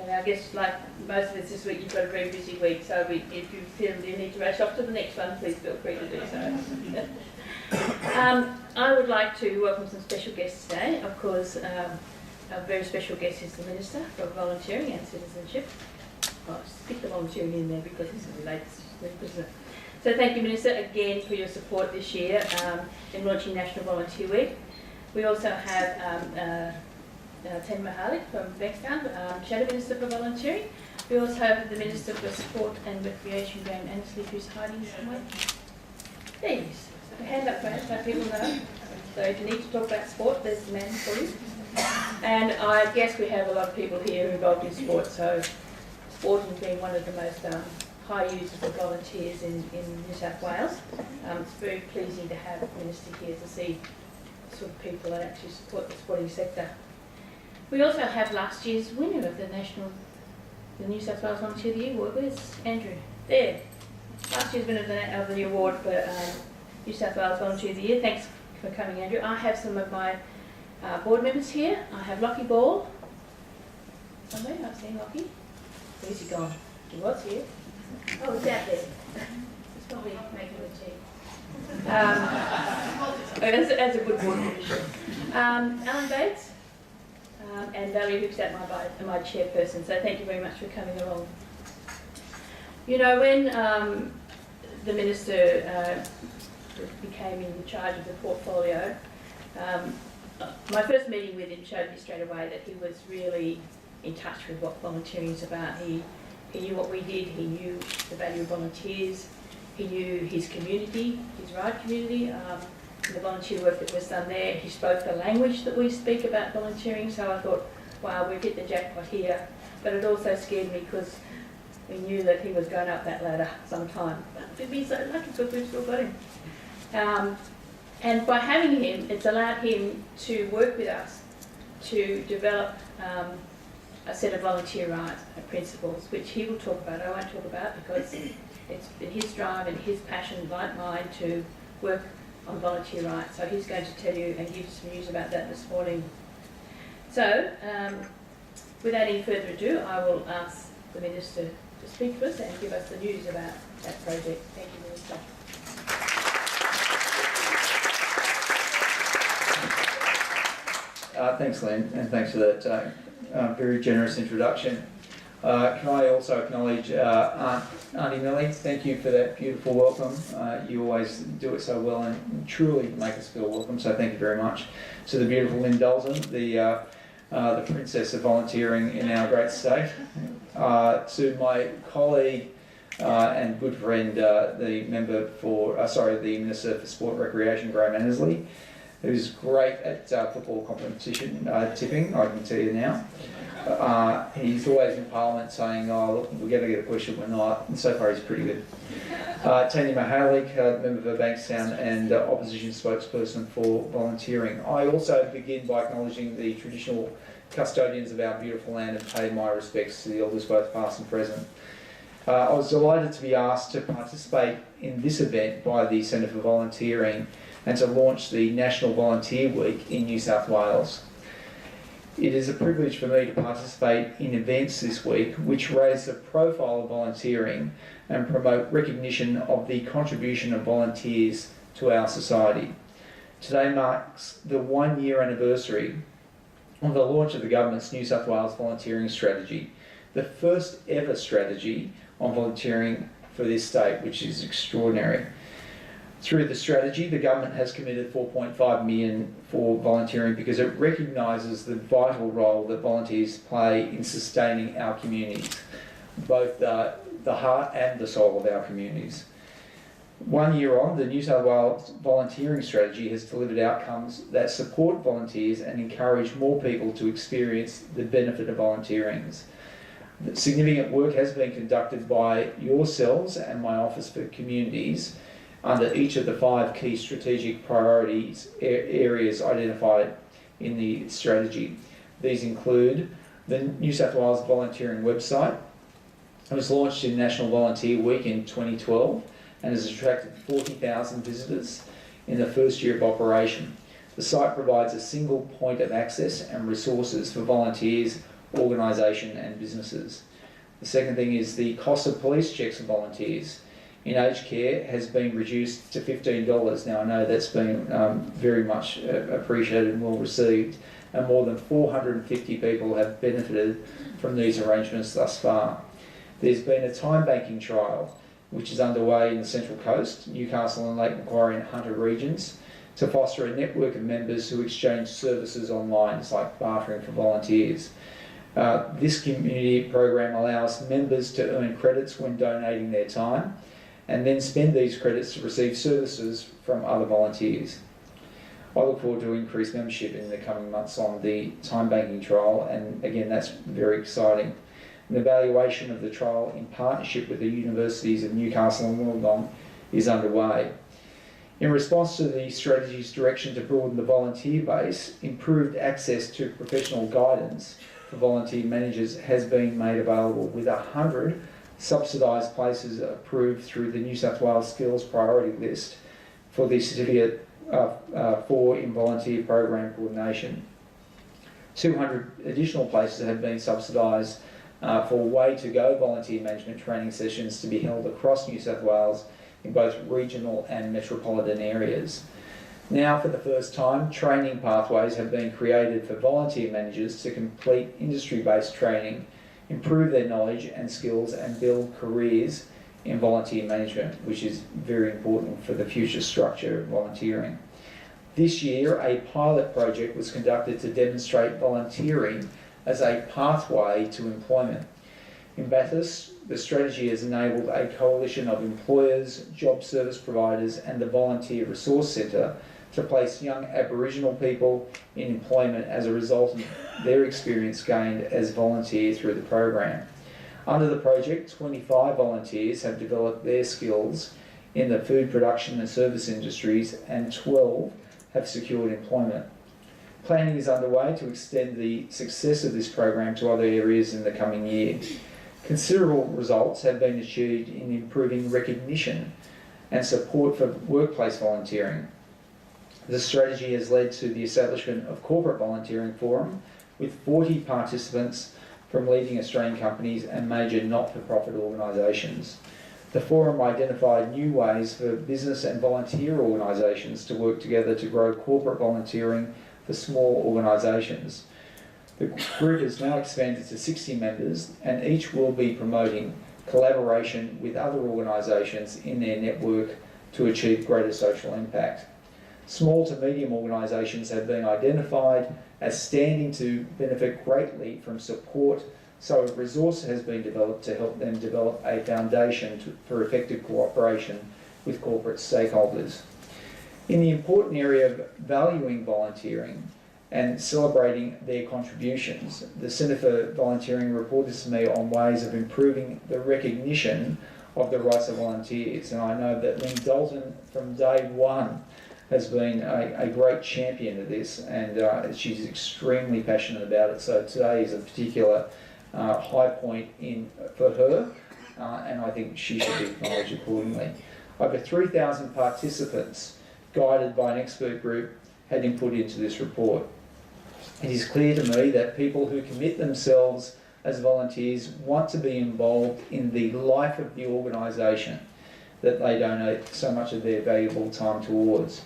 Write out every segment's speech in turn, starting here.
And I guess like most of us this week, you've got a very busy week, so if you feel you need to rush off to the next one, please feel free to do so. I would like to welcome some special guests today. Of course, a very special guest is the Minister for Volunteering and Citizenship. I'll stick the volunteering in there because this relates to it, doesn't it? So thank you, Minister, again for your support this year in launching National Volunteer Week. We also have Tanya Mahalik from Bankstown, Shadow Minister for Volunteering. We also have the Minister for Sport and Recreation, Graham Annesley, who's hiding somewhere. There he is. So hand up, Graham, so people know. So if you need to talk about sport, there's the man for you. And I guess we have a lot of people here involved in sport, so sporting being one of the most high users of volunteers in New South Wales. It's very pleasing to have the Minister here to see the sort of people that actually support the sporting sector. We also have last year's winner of the New South Wales Volunteer of the Year award. Where's Andrew? There. Last year's winner of the award for New South Wales Volunteer of the Year. Thanks for coming, Andrew. I have some of my board members here. I have Lockie Ball. Somewhere, I've seen Lockie. Where's he gone? He was here. Oh, it's out there. It's probably making a tea. That's a good board membership. Alan Bates. And Valerie, who's at my chairperson, so thank you very much for coming along. You know, when the Minister became in charge of the portfolio, my first meeting with him showed me straight away that he was really in touch with what volunteering is about. He knew what we did, he knew the value of volunteers, he knew his community, his ride community, the volunteer work that was done there. He spoke the language that we speak about volunteering, so I thought, wow, we've hit the jackpot here. But it also scared me because we knew that he was going up that ladder sometime. But we've been so lucky because we've still got him. And by having him, it's allowed him to work with us to develop a set of volunteer rights and principles, which he will talk about. I won't talk about because it's been his drive and his passion, like mine, to work on volunteer rights. So he's going to tell you and give you some news about that this morning. So, without any further ado, I will ask the Minister to speak to us and give us the news about that project. Thank you, Minister. Thanks, Lynn, and thanks for that very generous introduction. Can I also acknowledge Auntie Millie? Thank you for that beautiful welcome. You always do it so well and truly make us feel welcome, so thank you very much. To the beautiful Lynn Dalton, the princess of volunteering in our great state. To my colleague and good friend, the Minister for Sport and Recreation, Graham Annesley, who's great at football competition tipping, I can tell you now. He's always in Parliament saying, oh, look, we're going to get a push and we're not. And so far he's pretty good. Tanya Mahalik, member for Bankstown and opposition spokesperson for volunteering. I also begin by acknowledging the traditional custodians of our beautiful land and pay my respects to the elders both past and present. I was delighted to be asked to participate in this event by the Centre for Volunteering and to launch the National Volunteer Week in New South Wales. It is a privilege for me to participate in events this week which raise the profile of volunteering and promote recognition of the contribution of volunteers to our society. Today marks the 1-year anniversary of the launch of the government's New South Wales volunteering strategy, the first ever strategy on volunteering for this state, which is extraordinary. Through the strategy, the government has committed $4.5 million for volunteering because it recognises the vital role that volunteers play in sustaining our communities, both the heart and the soul of our communities. 1 year on, the New South Wales volunteering strategy has delivered outcomes that support volunteers and encourage more people to experience the benefit of volunteering. Significant work has been conducted by yourselves and my Office for Communities under each of the 5 key strategic priorities areas identified in the strategy. These include the New South Wales volunteering website. It was launched in National Volunteer Week in 2012 and has attracted 40,000 visitors in the first year of operation. The site provides a single point of access and resources for volunteers organisation and businesses. The second thing is the cost of police checks for volunteers in aged care has been reduced to $15. Now I know that's been very much appreciated and well received, and more than 450 people have benefited from these arrangements thus far. There's been a time banking trial which is underway in the Central Coast, Newcastle and Lake Macquarie and Hunter regions, to foster a network of members who exchange services online. It's like bartering for volunteers. This community program allows members to earn credits when donating their time and then spend these credits to receive services from other volunteers. I look forward to increased membership in the coming months on the time banking trial, and again that's very exciting. An evaluation of the trial in partnership with the universities of Newcastle and Wollongong is underway. In response to the strategy's direction to broaden the volunteer base, improved access to professional guidance for volunteer managers has been made available, with 100 subsidised places approved through the New South Wales Skills Priority List for the Certificate in Volunteer Program Coordination. 200 additional places have been subsidised for way to go volunteer management training sessions to be held across New South Wales in both regional and metropolitan areas. Now, for the first time, training pathways have been created for volunteer managers to complete industry-based training, improve their knowledge and skills, and build careers in volunteer management, which is very important for the future structure of volunteering. This year, a pilot project was conducted to demonstrate volunteering as a pathway to employment. In Bathurst, the strategy has enabled a coalition of employers, job service providers and the Volunteer Resource Centre to place young Aboriginal people in employment as a result of their experience gained as volunteers through the program. Under the project, 25 volunteers have developed their skills in the food production and service industries, and 12 have secured employment. Planning is underway to extend the success of this program to other areas in the coming year. Considerable results have been achieved in improving recognition and support for workplace volunteering. The strategy has led to the establishment of Corporate Volunteering Forum with 40 participants from leading Australian companies and major not-for-profit organisations. The forum identified new ways for business and volunteer organisations to work together to grow corporate volunteering for small organisations. The group has now expanded to 60 members, and each will be promoting collaboration with other organisations in their network to achieve greater social impact. Small to medium organisations have been identified as standing to benefit greatly from support, so a resource has been developed to help them develop a foundation for effective cooperation with corporate stakeholders. In the important area of valuing volunteering and celebrating their contributions, the Centre for Volunteering reported to me on ways of improving the recognition of the rights of volunteers, and I know that Lynn Dalton from day one has been a great champion of this, and she's extremely passionate about it. So today is a particular high point for her, and I think she should be acknowledged accordingly. Over 3,000 participants, guided by an expert group, had input into this report. It is clear to me that people who commit themselves as volunteers want to be involved in the life of the organisation that they donate so much of their valuable time towards,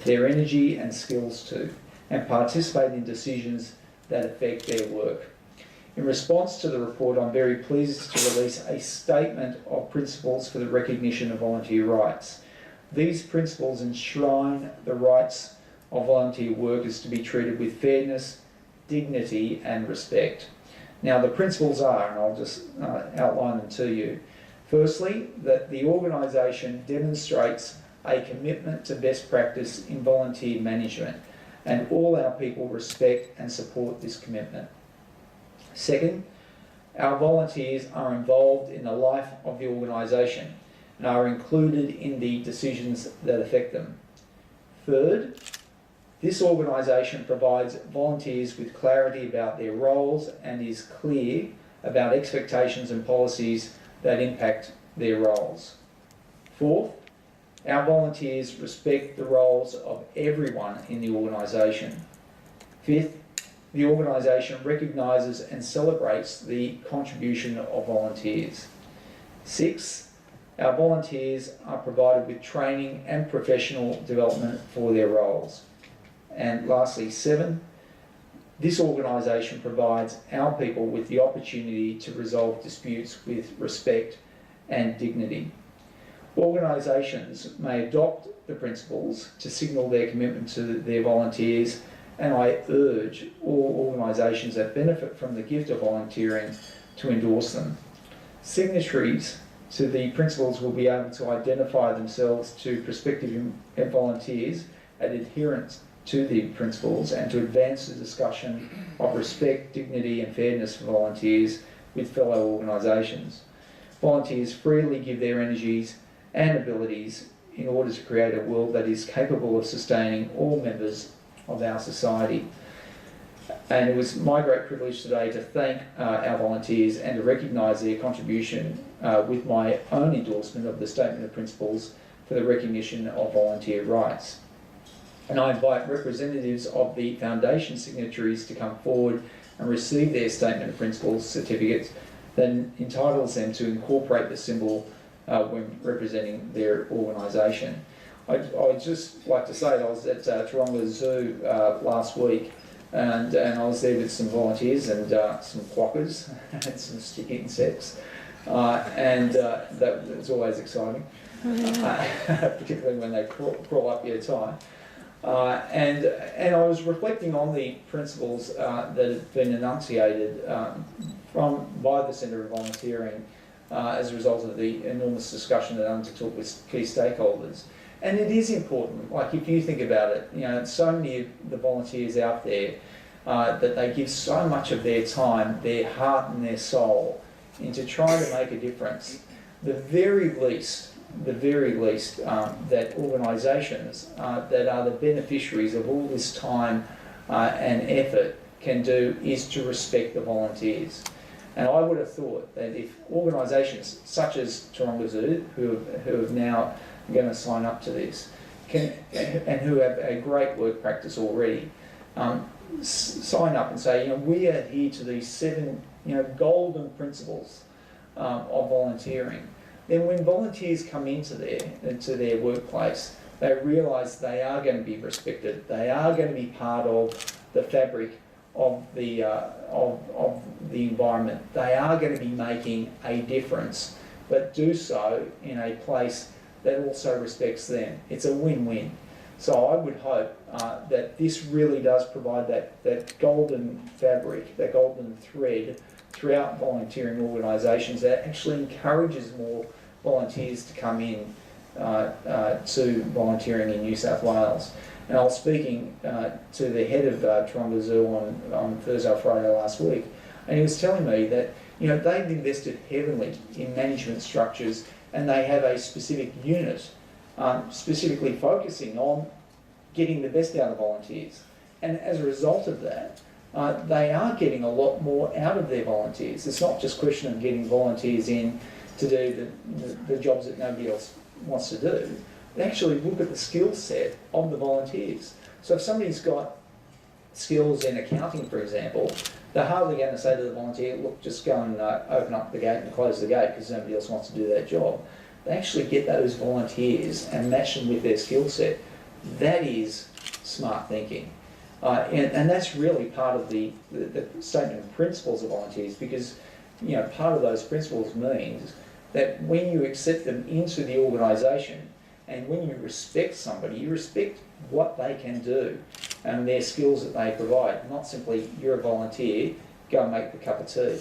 their energy and skills to, and participate in decisions that affect their work. In response to the report, I'm very pleased to release a statement of principles for the recognition of volunteer rights. These principles enshrine the rights of volunteer workers to be treated with fairness, dignity and respect. Now the principles are, and I'll just outline them to you. Firstly, that the organisation demonstrates a commitment to best practice in volunteer management, and all our people respect and support this commitment. Second, our volunteers are involved in the life of the organisation and are included in the decisions that affect them. Third, this organisation provides volunteers with clarity about their roles and is clear about expectations and policies that impact their roles. Fourth, our volunteers respect the roles of everyone in the organisation. Fifth, the organisation recognises and celebrates the contribution of volunteers. 6, our volunteers are provided with training and professional development for their roles. And lastly, 7, this organisation provides our people with the opportunity to resolve disputes with respect and dignity. Organisations may adopt the principles to signal their commitment to their volunteers, and I urge all organisations that benefit from the gift of volunteering to endorse them. Signatories to the principles will be able to identify themselves to prospective volunteers and adherence to the principles, and to advance the discussion of respect, dignity and fairness for volunteers with fellow organisations. Volunteers freely give their energies and abilities in order to create a world that is capable of sustaining all members of our society. And it was my great privilege today to thank our volunteers and to recognise their contribution with my own endorsement of the Statement of Principles for the recognition of volunteer rights. And I invite representatives of the Foundation signatories to come forward and receive their Statement of Principles certificates that entitles them to incorporate the symbol when representing their organisation. I'd just like to say that I was at Taronga Zoo last week, and I was there with some volunteers and some quokkas and some stick insects, and that's always exciting, particularly when they crawl up your tie. And I was reflecting on the principles that have been enunciated by the Centre of Volunteering as a result of the enormous discussion that I undertook with key stakeholders. And it is important, like if you think about it, you know, so many of the volunteers out there that they give so much of their time, their heart and their soul into trying to make a difference. The very least that organisations that are the beneficiaries of all this time and effort can do is to respect the volunteers. And I would have thought that if organisations such as Taronga Zoo, who have now going to sign up to this, and who have a great work practice already, sign up and say, you know, we adhere to these 7, you know, golden principles of volunteering. Then when volunteers come into their workplace, they realise they are going to be respected. They are going to be part of the fabric of the environment. They are going to be making a difference, but do so in a place that also respects them. It's a win-win. So I would hope that this really does provide that golden fabric, that golden thread throughout volunteering organisations that actually encourages more volunteers to come in to volunteering in New South Wales. And I was speaking to the head of Taronga Zoo on Thursday or Friday last week, and he was telling me that, you know, they've invested heavily in management structures, and they have a specific unit specifically focusing on getting the best out of volunteers. And as a result of that, they are getting a lot more out of their volunteers. It's not just a question of getting volunteers in to do the jobs that nobody else wants to do. They actually look at the skill set of the volunteers. So if somebody's got skills in accounting, for example, they're hardly going to say to the volunteer, look, just go and open up the gate and close the gate because nobody else wants to do that job. They actually get those volunteers and match them with their skill set. That is smart thinking. And that's really part of the statement of principles of volunteers, because, you know, part of those principles means that when you accept them into the organisation and when you respect somebody, you respect what they can do and their skills that they provide, not simply you're a volunteer, go and make the cup of tea.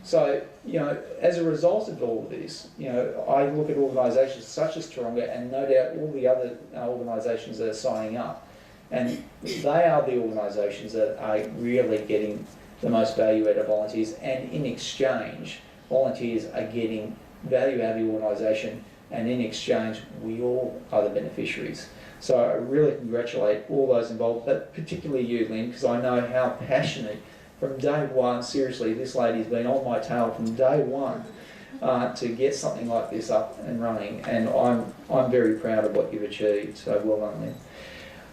So, you know, as a result of all of this, you know, I look at organisations such as Taronga and no doubt all the other organisations that are signing up, and they are the organisations that are really getting the most value out of volunteers, and in exchange, volunteers are getting value out of the organisation, and in exchange, we all are the beneficiaries. So I really congratulate all those involved, but particularly you, Lynn, because I know how passionate from day one, seriously, this lady's been on my tail from day one to get something like this up and running, and I'm very proud of what you've achieved, so well done, Lynn.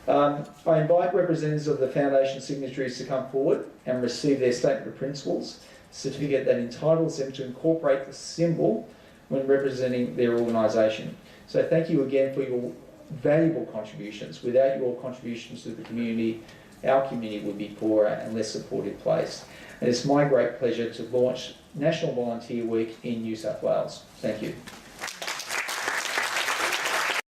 I invite representatives of the Foundation signatories to come forward and receive their statement of principles, certificate that entitles them to incorporate the symbol when representing their organisation. So thank you again for your valuable contributions. Without your contributions to the community, our community would be poorer and less supportive place. And it's my great pleasure to launch National Volunteer Week in New South Wales. Thank you.